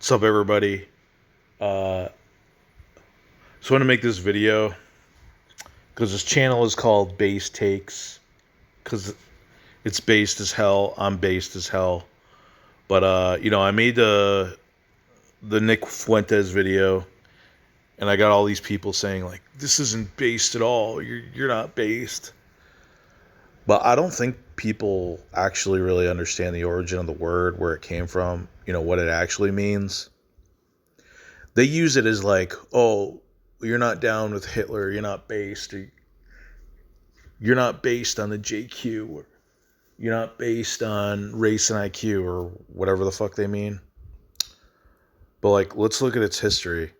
What's up, everybody? Uh, I want to make this video because this channel is called Base Takes because it's based as hell. I'm based as hell. But I made the Nick Fuentes video, and I got all these people saying like, "This isn't based at all. You're not based." But I don't think people actually really understand the origin of the word, where it came from. What it actually means. They use it as like, "Oh, you're not down with Hitler. You're not based. Or you're not based on the JQ, or you're not based on race and IQ," or whatever the fuck they mean. But like, let's look at its history.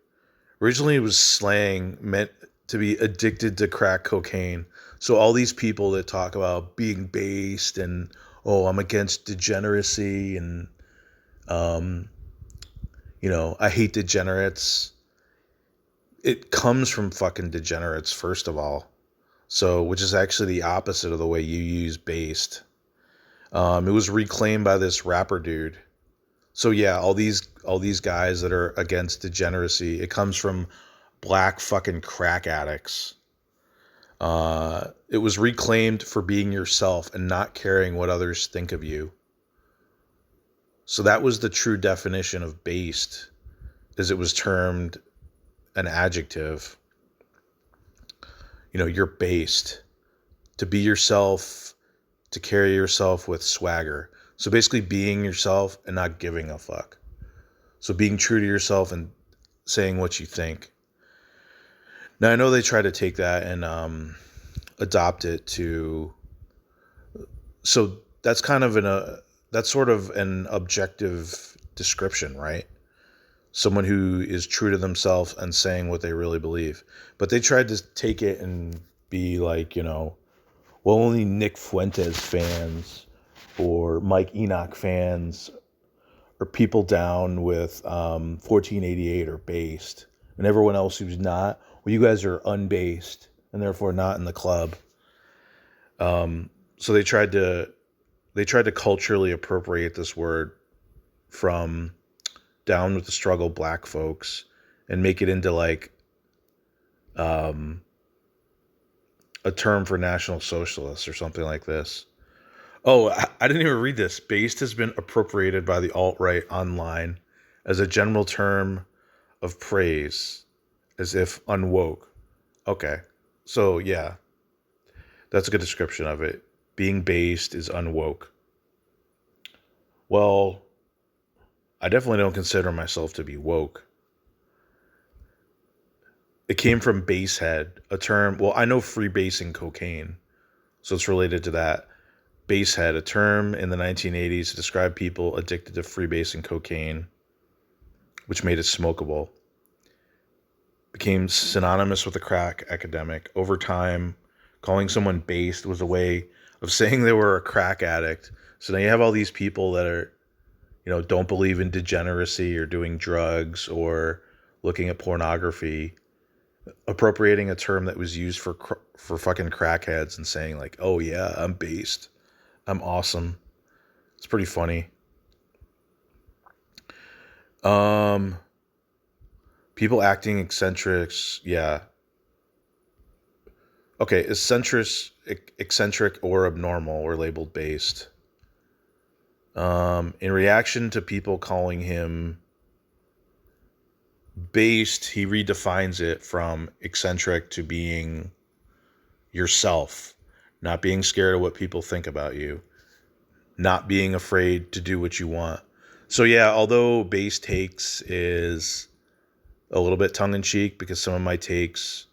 Originally, it was slang meant to be addicted to crack cocaine. So all these people that talk about being based and, oh, I'm against degeneracy and um, I hate degenerates. It comes from fucking degenerates, first of all. So, which is actually the opposite of the way you use based. It was reclaimed by this rapper dude. So yeah, all these guys that are against degeneracy, it comes from black fucking crack addicts. It was reclaimed for being yourself and not caring what others think of you. So that was the true definition of based, as it was termed an adjective. You're based. To be yourself, to carry yourself with swagger. So basically being yourself and not giving a fuck. So being true to yourself and saying what you think. Now I know they try to take that and adopt it to. So that's kind of that's sort of an objective description, right? Someone who is true to themselves and saying what they really believe. But they tried to take it and be like, well, only Nick Fuentes fans or Mike Enoch fans or people down with 1488 are based, and everyone else who's not, well, you guys are unbased and therefore not in the club. So they tried to culturally appropriate this word from down with the struggle black folks and make it into like a term for National Socialists or something like this. Oh, I didn't even read this. Based has been appropriated by the alt-right online as a general term of praise, as if unwoke. Okay, so yeah, that's a good description of it. Being based is unwoke. Well, I definitely don't consider myself to be woke. It came from basehead, a term. Well, I know freebasing cocaine, so it's related to that. Basehead, a term in the 1980s to describe people addicted to freebasing cocaine, which made it smokable. Became synonymous with the crack epidemic. Over time, calling someone based was a way of saying they were a crack addict. So now you have all these people that are, don't believe in degeneracy or doing drugs or looking at pornography, appropriating a term that was used for fucking crackheads and saying like, "Oh yeah, I'm based. I'm awesome." It's pretty funny. People acting eccentrics, yeah. Okay, eccentric or abnormal were labeled based. In reaction to people calling him based, he redefines it from eccentric to being yourself, not being scared of what people think about you, not being afraid to do what you want. So yeah, although base takes is a little bit tongue-in-cheek, because some of my takes,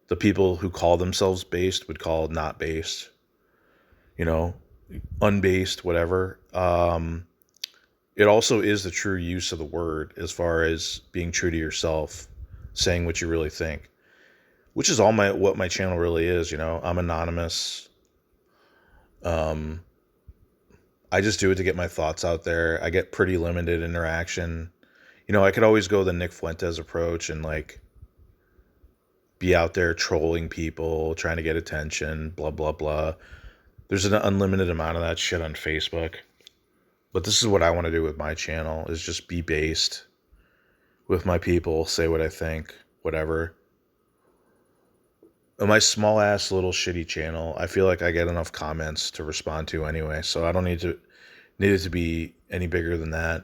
the people who call themselves based would call not based, unbased, whatever. It also is the true use of the word as far as being true to yourself, saying what you really think, which is what my channel really is. I'm anonymous. I just do it to get my thoughts out there. I get pretty limited interaction. I could always go the Nick Fuentes approach and like be out there trolling people, trying to get attention, blah, blah, blah. There's an unlimited amount of that shit on Facebook. But this is what I want to do with my channel, is just be based. with my people, say what I think, whatever. On my small ass little shitty channel, I feel like I get enough comments to respond to anyway, so I don't need it to be any bigger than that.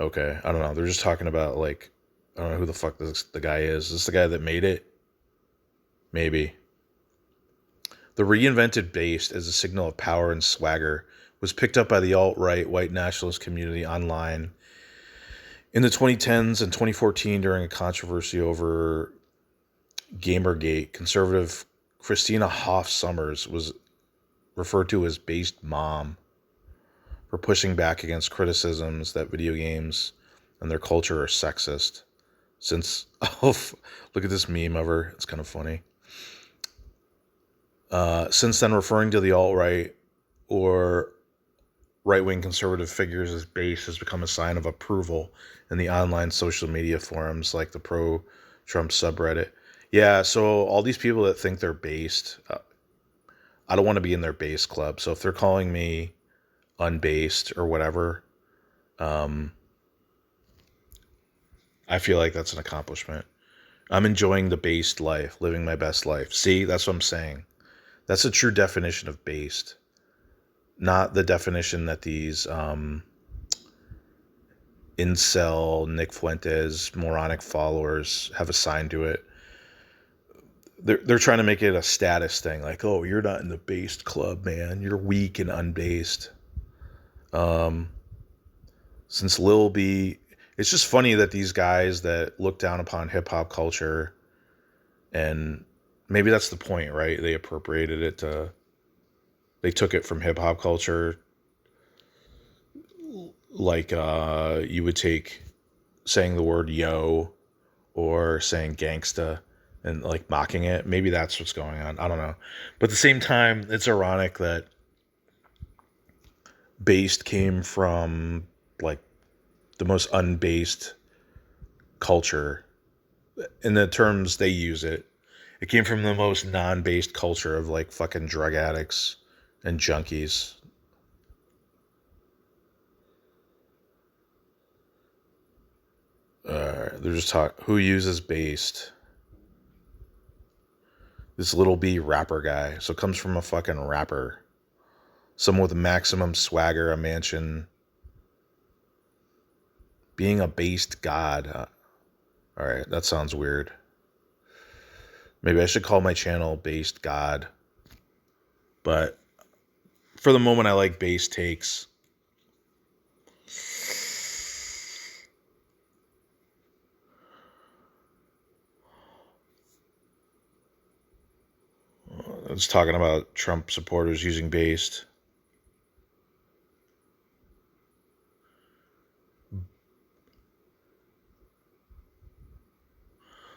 Okay, I don't know. They're just talking about like, I don't know who the fuck the guy is. Is this the guy that made it? Maybe. The reinvented bass as a signal of power and swagger was picked up by the alt-right white nationalist community online in the 2010s and 2014 during a controversy over Gamergate. Conservative Christina Hoff Sommers was referred to as based mom for pushing back against criticisms that video games and their culture are sexist. Since, look at this meme of her. It's kind of funny. Since then, referring to the alt-right or right-wing conservative figures as base has become a sign of approval in the online social media forums like the pro-Trump subreddit. Yeah, so all these people that think they're based, I don't want to be in their base club. So if they're calling me unbased or whatever, I feel like that's an accomplishment. I'm enjoying the based life, living my best life. See, that's what I'm saying. That's a true definition of based. Not the definition that these incel, Nick Fuentes, moronic followers have assigned to it. They're trying to make it a status thing. Like, oh, you're not in the based club, man. You're weak and unbased. Since Lil B... It's just funny that these guys that look down upon hip-hop culture, and maybe that's the point, right? They appropriated it to... They took it from hip-hop culture, like you would take saying the word yo or saying gangsta and like mocking it. Maybe that's what's going on. I don't know. But at the same time, it's ironic that based came from like the most unbased culture. In the terms they use it, it came from the most non-based culture of like fucking drug addicts and junkies. They're just talking. Who uses based? This little B rapper guy. So it comes from a fucking rapper. Someone with maximum swagger, a mansion. Being a based god. Alright, that sounds weird. Maybe I should call my channel Based God. But for the moment, I like base takes. I was talking about Trump supporters using based.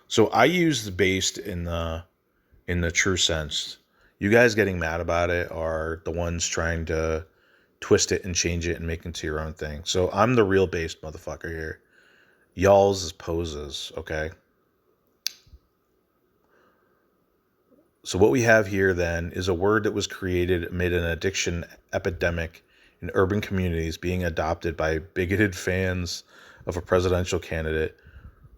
So I use the based in the true sense. You guys getting mad about it are the ones trying to twist it and change it and make it into your own thing. So I'm the real based motherfucker here. Y'all's is poses, okay? So what we have here then is a word that was created amid an addiction epidemic in urban communities being adopted by bigoted fans of a presidential candidate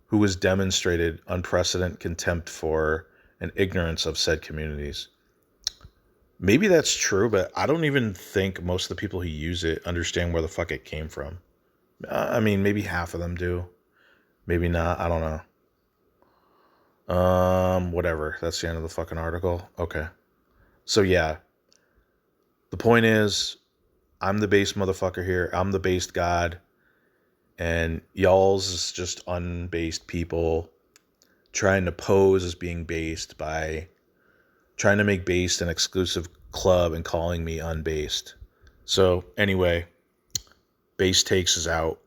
who has demonstrated unprecedented contempt for and ignorance of said communities. Maybe that's true, but I don't even think most of the people who use it understand where the fuck it came from. I mean, maybe half of them do. Maybe not. I don't know. Whatever. That's the end of the fucking article. Okay. So yeah. The point is, I'm the base motherfucker here. I'm the based god. And y'all's is just unbased people trying to pose as being based by trying to make based an exclusive club and calling me unbased. So anyway, Base Takes is out.